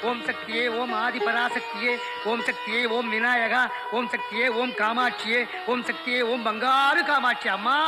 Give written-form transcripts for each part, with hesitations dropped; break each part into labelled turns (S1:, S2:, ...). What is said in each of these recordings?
S1: ஓம் சக்தியே ஓம் ஆதி பராசக்தியே ஓம் சக்தியே ஓம் விநாயகா ஓம் சக்தியே ஓம் காமாட்சியே ஓம் சக்தியே ஓம் பங்காரு காமாட்சி அம்மா.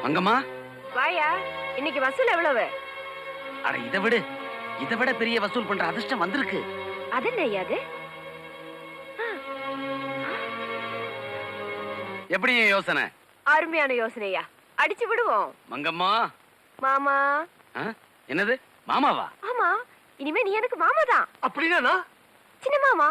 S2: மங்கம்மா
S3: வாயா, இன்னைக்கு வசூல் எவ்வளவு?
S2: அட இதை விட பெரிய வசூல் பண்ற அதிர்ஷ்டம் வந்திருக்கு.
S3: அது என்னையா அது?
S2: எப்படி யோசனை?
S3: அருமையான யோசனையா, அடிச்சு விடுவோம்.
S2: மங்கம்மா.
S3: மாமா.
S2: என்னது மாமாவா?
S3: ஆமா, இனிமே நீ எனக்கு மாமா தான்.
S2: அப்படின்னா
S3: சின்ன மாமா.